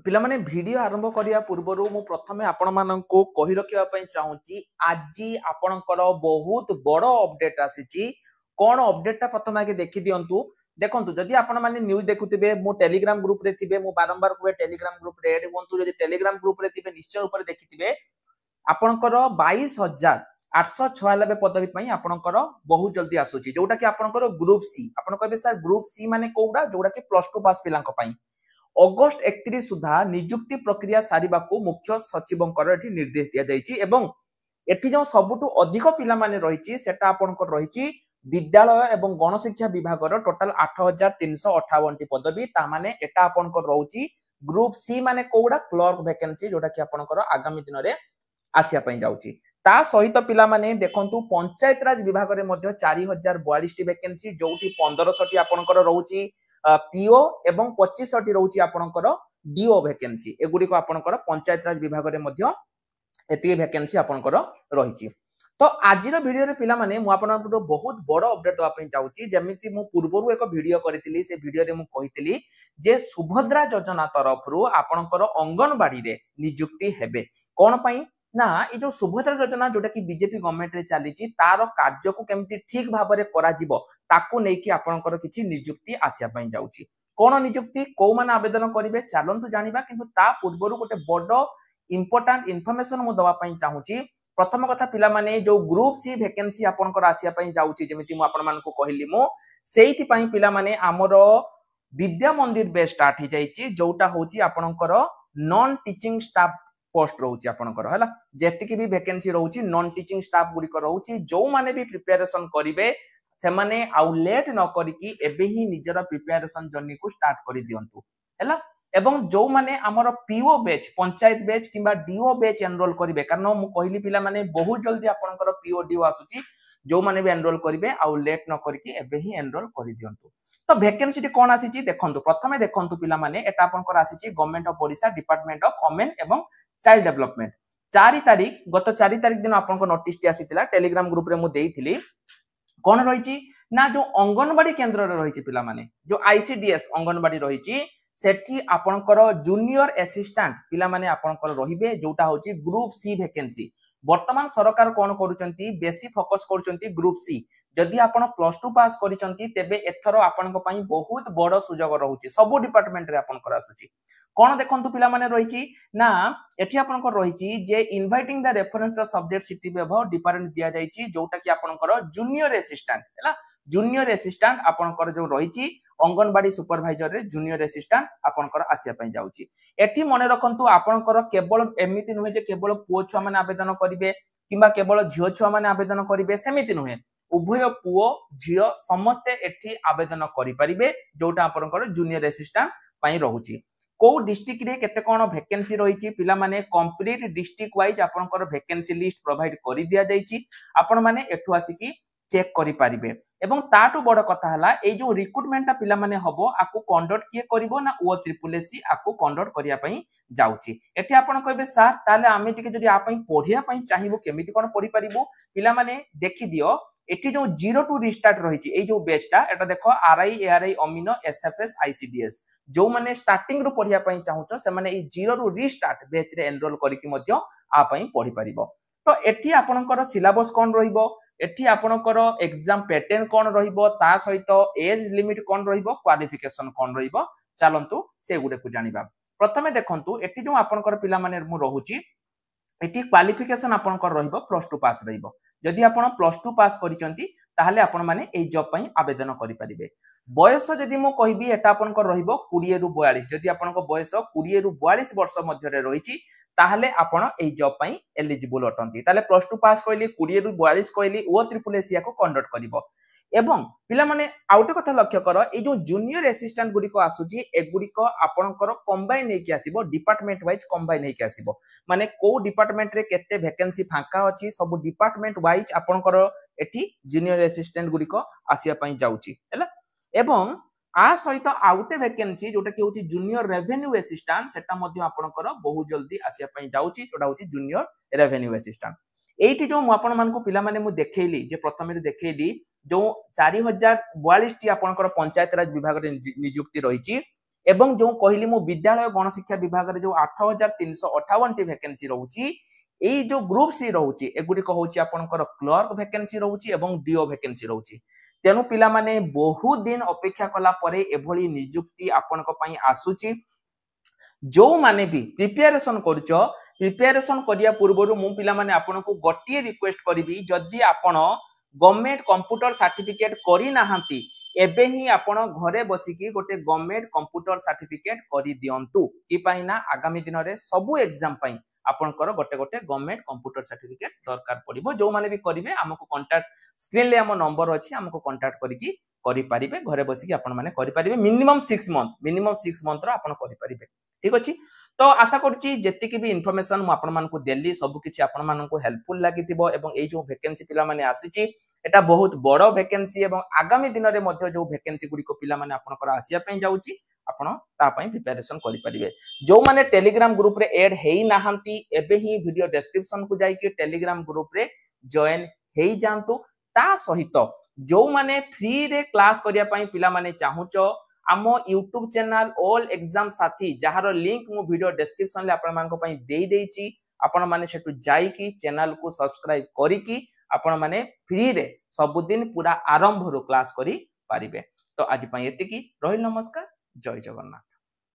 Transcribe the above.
पिला माने वीडियो आरंभ करिया पूर्वरु मु प्रथमे आपण माननको कहि रखिया पई चाहूची आजी आपणकर बहुत बड़ अपडेट आसीची कोन अपडेट प्रथम आगे देखि दियंतु देखंतु जदि आपण माने न्यूज देखुथिबे मु टेलीग्राम ग्रुप रे थिबे मु बारंबार कोबे टेलीग्राम ग्रुप रे एड होंतु जदि टेलीग्राम ग्रुप रे थिबे निश्चय ऊपर देखिथिबे आपणकर 22896 पदवी पई आपणकर बहुत जल्दी आसुची जोटा कि आपणकर ग्रुप सी आपण कहबे सर ग्रुप सी माने कोउडा जोटा कि +2 पास पिलांक पई अगस्त 31 सुधा नियुक्ति प्रक्रिया सारिबाकू मुख्य सचिवंकर एठी निर्देश दिया जायछि एवं एठी जो सबुटु अधिक पिला माने रहिछि सेटा आपनकर रहिछि विद्यालय एवं गणशिक्षा विभागर टोटल 8358 टी पदवी ता माने एटा आपनकर रहउछि ग्रुप सी माने कोउडा क्लर्क वैकेंसी जोटा कि आपनकर आगामी दिन रे आसिया पई जाउछि ता सहित पिला माने देखंतु पंचायत राज विभाग रे मध्ये 4042 टी वैकेंसी जोठी 1500 टी आपनकर रहउछि पीओ एवं 25 टी रहउछि आपनकर डीओ वैकेंसी एगुडी को आपनकर पंचायत राज विभाग रे मध्ये एती वैकेंसी आपनकर रहिछि तो आजिर वीडियो रे पिला माने मु आपनकर बहुत बड़ अपडेट दवा पई जाउछि जेमिति मु पूर्वरु एक वीडियो करितिली से वीडियो रे मु कहितिली जे सुभद्रा योजना तरफ रु आपनकर अंगनबाड़ी रे नियुक्ति हेबे कोन पई ना ए जो सुभद्रा योजना जोटा कि बीजेपी गवर्नमेंट रे चलीछि तार कार्य को केमति ठीक भाबरे करा जिवो ताकू नै कि आपनकर किछि नियुक्ति आसिया पई जाउछि कोन नियुक्ति को माने आवेदन करिवे चालंतु जानिबा किंतु ता पूर्वरु गोटे बड़ इंपोर्टेंट इन्फॉर्मेशन मु दवा पई चाहूछि प्रथम कथा पिला माने जो ग्रुप सी वैकेंसी आपनकर आसिया पई जाउछि जेमिति मु आपन मानको कहली मु सेहिति पई पिला माने हमरो विद्या मंदिर बे स्टार्ट हो जाइछि जोटा होछि आपनकर नॉन टीचिंग स्टाफ पोस्ट रहउछि आपनकर हला जेतिकि भी वैकेंसी रहउछि नॉन टीचिंग स्टाफ गुडी को रहउछि जो माने भी प्रिपरेशन करिवे से माने आउ लेट न करी कि एबे ही निजर प्रिपरेशन जर्नी को स्टार्ट करि दियंतु हला एवं जो माने हमर पीओ बैच पंचायत बैच किबा डीओ बैच एनरोल करिवे कारण मु कहली पिला माने बहुत जल्दी आपनकर पीओ डीओ आसुची जो माने भी एनरोल करिवे आउ लेट न करी कि एबे ही एनरोल करि दियंतु तो वैकेंसी कोन आसीची देखंतु प्रथमे देखंतु पिला माने एटा आपनकर आसीची government of Odisha department of women एवं चाइल्ड डेवलपमेंट 4 तारिख गत 4 तारिख दिन आपनको नोटिस टी आसीतिला टेलीग्राम ग्रुप रे मु देइथिली कोन रहिची ना जो अंगनबाड़ी केंद्र रे रहिची पिला माने जो आईसीडीएस अंगनबाड़ी रहिची सेठी आपनकर जूनियर असिस्टेंट पिला माने आपनकर रहिबे जोटा होची ग्रुप सी वैकेंसी वर्तमान सरकार कोन करूचंती बेसी फोकस करूचंती ग्रुप सी जदि आपण +2 पास करिसंती तेबे एथरो आपनक पई बहुत बड़ सुजोग रहउची सब डिपार्टमेंट रे आपनकर आसुची कोन देखंतु पिला माने रहिची ना एठी आपनकर रहिची जे inviting the reference the subject सिटी बेभव डिपार्टमेंट दिया जाईची जोटा कि आपनकर जूनियर असिस्टेंट हैला जूनियर असिस्टेंट आपनकर जो रहिची अंगनबाड़ी सुपरवाइजर रे जूनियर असिस्टेंट आपनकर आसिया पई जाउची एठी मने रखंतु आपनकर केवल एमिति नुहे जे केवल पुओ छुआ माने आवेदन करिवे किबा केवल झियो छुआ माने आवेदन करिवे सेमिति नुहे उभय पुओ झियो समस्त एठी आवेदन करि परिबे जोटा आपनकर जूनियर असिस्टेंट पई रहउची को डिस्ट्रिक्ट रे केते कोन वैकेंसी रहिची पिला माने कंप्लीट डिस्ट्रिक्ट वाइज आपनकर वैकेंसी लिस्ट प्रोवाइड करि दिया जाईची आपण माने एठु आसीकी चेक करि परिबे एवं ताटु बड़ कथा हला ए जो रिक्रूटमेंट पिला माने हबो आकु कंडक्ट किए करिवो ना ओ ट्रिपल एससी आकु कंडक्ट करिया पई जाउची एठी आपण कहबे सर ताले आमे टिके जदि आ पई पढिया पई चाहिबो केमिति कोन पढि परिबो पिला माने देखि दियो एठी जो 0 टू रिस्टार्ट रहिची ए जो बैचटा एटा देखो RI ARY amino SFS ICDS जो माने स्टार्टिंग रु पढिया पई चाहुचो से माने ए 0 रु रिस्टार्ट बैच रे एनरोल करी कि मध्य आ पई पढि परिबो तो एठी आपनकर सिलेबस कोन रहिबो एठी आपनकर एग्जाम पैटर्न कोन रहिबो ता सहित एज लिमिट कोन रहिबो क्वालिफिकेशन कोन रहिबो चलंतु से गुडे को जानिबा प्रथमे देखंतु एठी जो आपनकर पिला माने मु रहूची एठी क्वालिफिकेशन आपनकर रहिबो +2 पास रहिबो जदि आपण +2 पास करिसंती ताहाले आपण माने ए जॉब पई आवेदन करि परिबे बयस जदि मु कहिबी एटा आपनकर रहिबो 20 रु 42 जदि आपनको बयस 20 रु 42 वर्ष मध्य रे रहिची ताहाले आपण ए जॉब पई एलिजिबल अटंती ताले +2 पास कइली 20 रु 42 कइली ओ ट्रिपल एसी को कंडक्ट करिवो एवं पिला माने आउटे कथा लक्ष्य कर ए जो जूनियर असिस्टेंट गुडी को आसुची ए गुडी को आपनकर कंबाइन नै कि आसीबो डिपार्टमेंट वाइज कंबाइन नै कि आसीबो माने को डिपार्टमेंट रे केते वैकेंसी फांका अछि सब डिपार्टमेंट वाइज आपनकर एठी जूनियर असिस्टेंट गुडी को आसिया पई जाउची हैला एवं आ सहित आउटे वैकेंसी जोटा कि होची जूनियर रेवेन्यू असिस्टेंट सेटा मध्ये आपनकर बहुत जल्दी आसिया पई जाउची जोटा होची जूनियर रेवेन्यू असिस्टेंट एठी जो मु आपन मान को पिला माने मु देखैली जे प्रथमे देखैली जो 4042 टी आपनकर पंचायत राज विभाग रे नियुक्ति रहिची एवं जो कहली मु विद्यालय गणशिक्षा विभाग रे जो 8358 टी वैकेंसी रहउची एई जो ग्रुप सी रहउची एगुडी को होची आपनकर क्लर्क वैकेंसी रहउची एवं डीओ वैकेंसी रहउची तेनु पिला माने बहुत दिन अपेक्षा कला परे एभली नियुक्ति आपनक पई आसुची जो माने भी प्रिपरेशन करूछ प्रिपरेशन करिया पूर्वरु मु पिला माने आपनको गोटिए रिक्वेस्ट करिवि जदि आपण गवर्नमेंट कंप्यूटर सर्टिफिकेट करि नाहंती एबे ही आपण घरे बसिकी गोटे गवर्नमेंट कंप्यूटर सर्टिफिकेट करि दियंतु कि पाइना आगामी दिन रे सबु एग्जाम पई आपनकर गोटे गोटे गवर्नमेंट कंप्यूटर सर्टिफिकेट दरकार पड़िबो जो माने भी करिवे हमको कांटेक्ट स्क्रीन ले हम नंबर अछि हमको कांटेक्ट करिकी करि पारिबे घरे बसिकी आपण माने करि पारिबे मिनिमम 6 मंथ रो आपण करि पारिबे ठीक अछि तो आशा करछि जेतिकी भी इन्फॉर्मेशन मु आपण मानकु देली सब किछि आपण मानकु हेल्पफुल लागितिबो एवं एई जो वैकेंसी पिला माने आसीछि एटा बहुत बड़ वैकेंसी एवं आगामी दिन रे मध्ये जो वैकेंसी गुडी को पिला माने आपनकर आसिया पई जाउछि आपण ता पई प्रिपरेशन करि परिबे जो माने टेलीग्राम ग्रुप रे ऐड हेई नाहंती एबे ही वीडियो डिस्क्रिप्शन को जाई कि टेलीग्राम ग्रुप रे जॉइन हेई जानतु ता सहित जो माने फ्री रे क्लास करिया पई पिला माने चाहुचो आम यूट्यूब चैनल ऑल एग्जाम साथी जहार लिंक मु वीडियो डिस्क्रिप्शन ले आपण मानको पई देई देइची आपण माने सेटु जाई कि चैनल को सब्सक्राइब करी कि आपण माने फ्री रे सब दिन पूरा आरंभ रो क्लास करी पारिबे तो आज पई एतिकी रहिल नमस्कार जय जगन्नाथ।